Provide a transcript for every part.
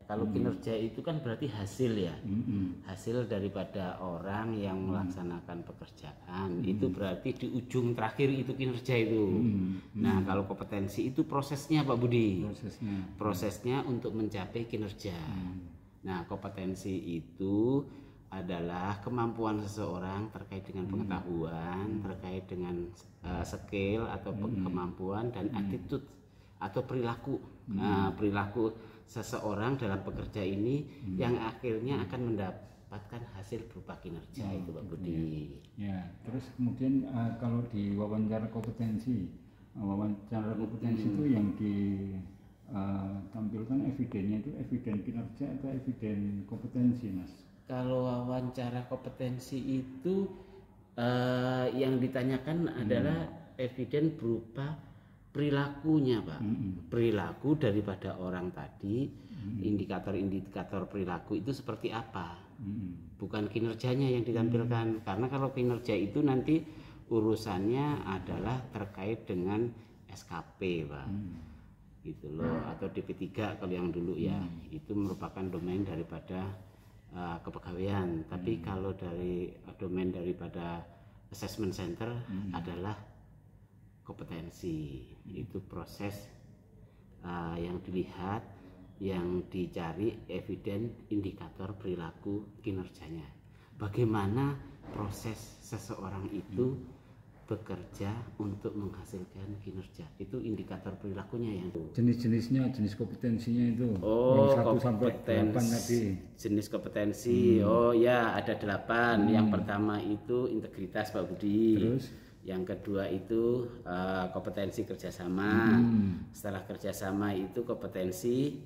Kalau kinerja itu kan berarti hasil ya, hasil daripada orang yang melaksanakan pekerjaan. Itu berarti di ujung terakhir itu kinerja itu. Nah, kalau kompetensi itu prosesnya Pak Budi, prosesnya untuk mencapai kinerja. Nah, kompetensi itu adalah kemampuan seseorang terkait dengan pengetahuan, terkait dengan skill atau kemampuan dan attitude atau perilaku. Nah, perilaku seseorang dalam bekerja ini yang akhirnya akan mendapatkan hasil berupa kinerja itu Pak Budi. Ya, terus kemudian kalau di wawancara kompetensi itu yang ditampilkan evidennya itu eviden kinerja atau eviden kompetensi, Mas? Kalau wawancara kompetensi itu yang ditanyakan adalah eviden berupa perilakunya Pak, perilaku daripada orang tadi, indikator-indikator perilaku itu seperti apa, bukan kinerjanya yang ditampilkan, karena kalau kinerja itu nanti urusannya adalah terkait dengan SKP Pak, gitu loh, atau DP3 kalau yang dulu ya, itu merupakan domain daripada kepegawaian, tapi kalau dari domain daripada assessment center adalah kompetensi. Itu proses yang dilihat, yang dicari eviden indikator perilaku kinerjanya. Bagaimana proses seseorang itu bekerja untuk menghasilkan kinerja, itu indikator perilakunya yang jenis-jenisnya, jenis kompetensinya itu yang 1 sampai 8 tadi. Jenis kompetensi oh ya ada 8. Yang pertama itu integritas Pak Budi. Terus yang kedua itu kompetensi kerjasama. Setelah kerjasama itu kompetensi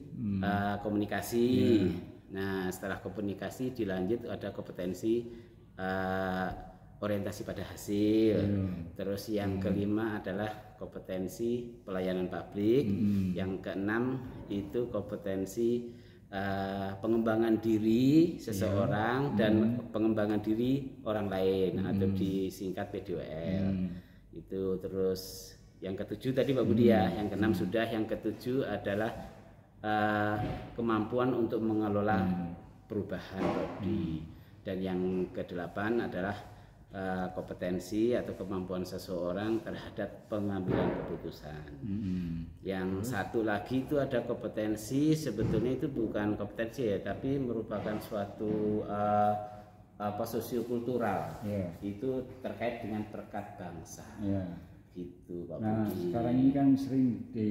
komunikasi. Nah, setelah komunikasi dilanjut ada kompetensi orientasi pada hasil. Terus yang kelima adalah kompetensi pelayanan publik. Yang keenam itu kompetensi pengembangan diri seseorang dan pengembangan diri orang lain atau disingkat PDWL. Itu terus yang ketujuh tadi Pak Budi ya, yang keenam sudah, yang ketujuh adalah kemampuan untuk mengelola perubahan Pak Budi. Dan yang kedelapan adalah kompetensi atau kemampuan seseorang terhadap pengambilan keputusan. Yang satu lagi itu ada kompetensi, sebetulnya itu bukan kompetensi ya, tapi merupakan suatu sosiokultural. Itu terkait dengan perekat bangsa. Gitu Pak Budi. Sekarang ini kan sering di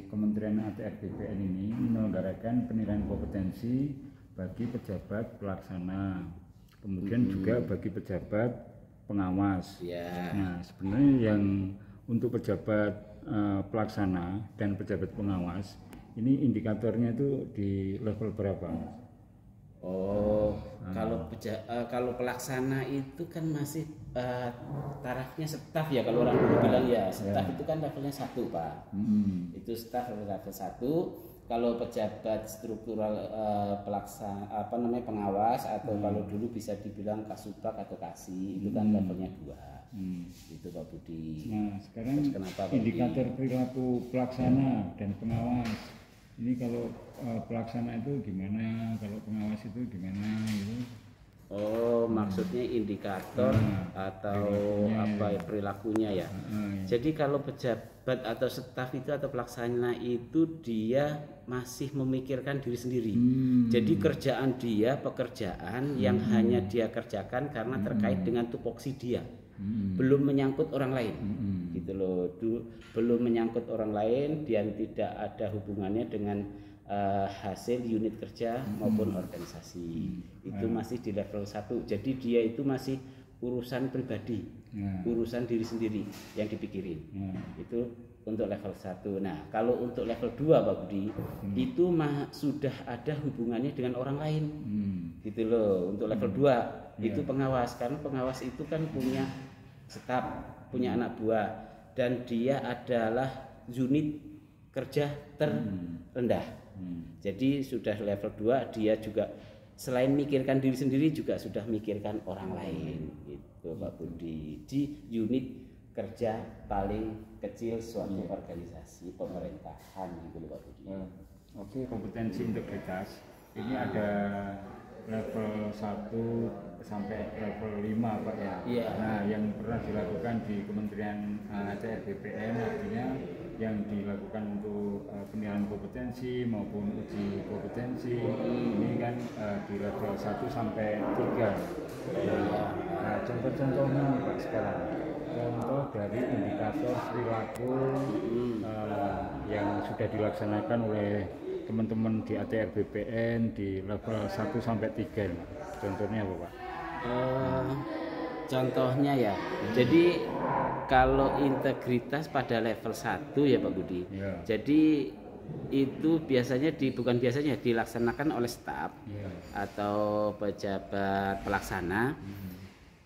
Kementerian ATR BPN ini menyelenggarakan penilaian kompetensi bagi pejabat pelaksana, kemudian juga bagi pejabat pengawas. Nah, sebenarnya yang untuk pejabat pelaksana dan pejabat pengawas ini indikatornya itu di level berapa? Kalau pelaksana itu kan masih tarafnya staf ya, kalau orang dulu bilang ya staf itu kan levelnya 1 Pak. Itu staf level 1. Kalau pejabat struktural pelaksana pengawas atau kalau dulu bisa dibilang kasubag atau kasih itu kan levelnya 2. Itu Pak Budi. Nah, sekarang indikator perilaku pelaksana dan pengawas ini kalau pelaksana itu gimana, kalau pengawas itu gimana gitu? Maksudnya indikator atau perilakunya ya. Jadi kalau pejabat atau staf itu atau pelaksana itu dia masih memikirkan diri sendiri. Jadi kerjaan dia pekerjaan yang hanya dia kerjakan karena terkait dengan tupoksi dia. Belum menyangkut orang lain. Gitu loh. Belum menyangkut orang lain, dan tidak ada hubungannya dengan hasil unit kerja maupun organisasi. Itu masih di level 1. Jadi dia itu masih urusan pribadi, urusan diri sendiri yang dipikirin. Itu untuk level 1. Nah, kalau untuk level 2 Pak Budi, itu sudah ada hubungannya dengan orang lain. Gitu loh. Untuk level 2 itu pengawas, karena pengawas itu kan punya staf, punya anak buah, dan dia adalah unit kerja terendah. Jadi sudah level 2, dia juga selain mikirkan diri sendiri juga sudah mikirkan orang lain. Gitu Pak Budi. Di unit kerja paling kecil suatu organisasi pemerintahan gitu Pak Budi. Oke, kompetensi integritas ini ada level 1 sampai level 5 Pak ya. Iya. Nah, yang pernah dilakukan di Kementerian ATR BPN artinya yang dilakukan untuk penilaian kompetensi maupun uji kompetensi ini kan di level 1 sampai 3. Nah, contoh-contohnya nih Pak sekarang. Contoh dari indikator perilaku yang sudah dilaksanakan oleh teman-teman di ATR BPN di level 1 sampai 3. Contohnya apa Pak? Contohnya ya, jadi kalau integritas pada level 1 ya Pak Budi, Ya. jadi itu biasanya dilaksanakan oleh staf Ya. atau pejabat pelaksana.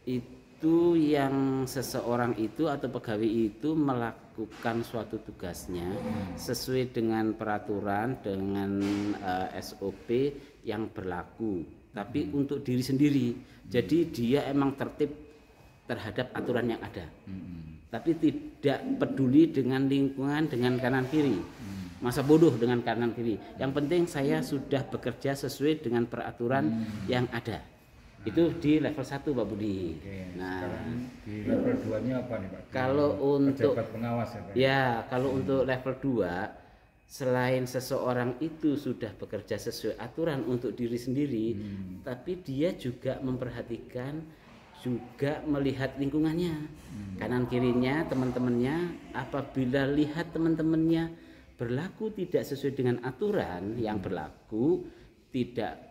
Itu yang seseorang itu atau pegawai itu melakukan suatu tugasnya sesuai dengan peraturan, dengan SOP yang berlaku, tapi untuk diri sendiri. Jadi dia emang tertib terhadap aturan yang ada, tapi tidak peduli dengan lingkungan, dengan kanan kiri. Masa bodoh dengan kanan kiri. Yang penting saya sudah bekerja sesuai dengan peraturan yang ada. Itu di level 1 Pak Budi. Oke, Nah, sekarang di level 2-nya apa nih Pak? kalau untuk pejabat pengawas ya Pak? ya, kalau untuk level 2, selain seseorang itu sudah bekerja sesuai aturan untuk diri sendiri, tapi dia juga memperhatikan, juga melihat lingkungannya, kanan kirinya, teman-temannya. Apabila lihat teman-temannya berlaku tidak sesuai dengan aturan yang berlaku, tidak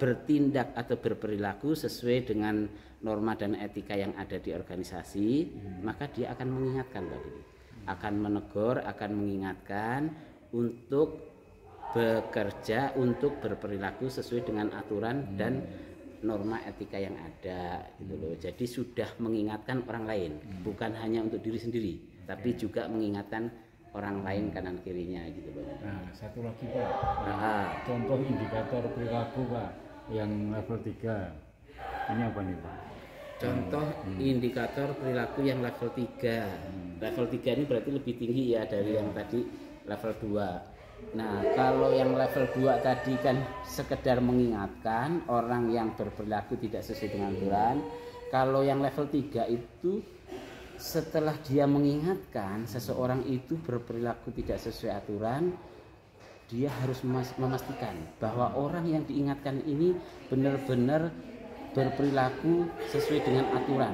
bertindak atau berperilaku sesuai dengan norma dan etika yang ada di organisasi, maka dia akan mengingatkan Pak Didi, akan menegur, akan mengingatkan untuk bekerja, untuk berperilaku sesuai dengan aturan dan norma etika yang ada gitu loh. Jadi sudah mengingatkan orang lain, bukan hanya untuk diri sendiri, tapi juga mengingatkan orang lain kanan kirinya gitu loh. Nah, satu lagi Pak. Contoh indikator perilaku Pak yang level 3. Ini apa nih Pak? Contoh indikator perilaku yang level 3. Level 3 ini berarti lebih tinggi ya dari yang tadi level 2. Nah, kalau yang level 2 tadi kan sekedar mengingatkan orang yang berperilaku tidak sesuai dengan aturan. Kalau yang level 3 itu setelah dia mengingatkan seseorang itu berperilaku tidak sesuai aturan, dia harus memastikan bahwa orang yang diingatkan ini benar-benar berperilaku sesuai dengan aturan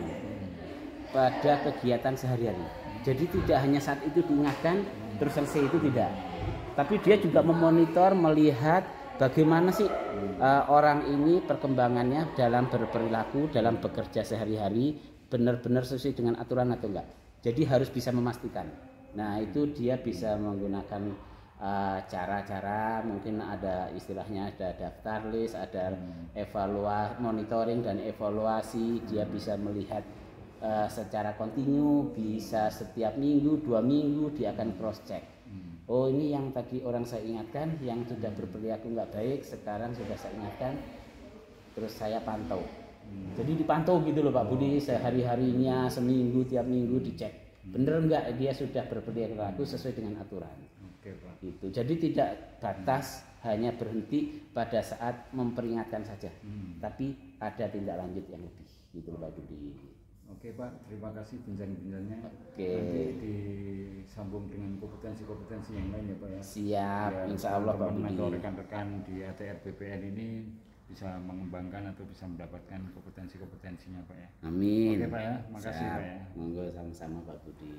pada kegiatan sehari-hari. Jadi tidak hanya saat itu diingatkan terus selesai, itu tidak, tapi dia juga memonitor, melihat bagaimana sih orang ini perkembangannya dalam berperilaku, dalam bekerja sehari-hari, benar-benar sesuai dengan aturan atau enggak. Jadi harus bisa memastikan. Nah, itu dia bisa menggunakan cara-cara, mungkin ada istilahnya, ada daftar list, ada evaluasi, monitoring dan evaluasi. Dia bisa melihat secara kontinu, bisa setiap minggu, 2 minggu dia akan cross check. Oh, ini yang tadi orang saya ingatkan, yang sudah berperilaku nggak baik, sekarang sudah saya ingatkan, terus saya pantau. Jadi dipantau gitu loh Pak Budi, sehari-harinya, seminggu, tiap minggu dicek. Bener nggak dia sudah berperilaku sesuai dengan aturan. Oke Pak. Gitu. Jadi tidak batas hanya berhenti pada saat memperingatkan saja, tapi ada tindak lanjut yang lebih. Gitu loh Pak Budi. Oke Pak, terima kasih bincang-bincangnya. Oke. Nanti disambung dengan kompetensi-kompetensi yang lain ya Pak ya. Siap, Biar insya Allah Pak teman-teman Budi. atau rekan-rekan di ATR BPN ini bisa mengembangkan atau bisa mendapatkan kompetensi-kompetensinya Pak ya. Amin. Oke Pak ya, makasih Siap. Pak ya. Monggo sama-sama Pak Budi.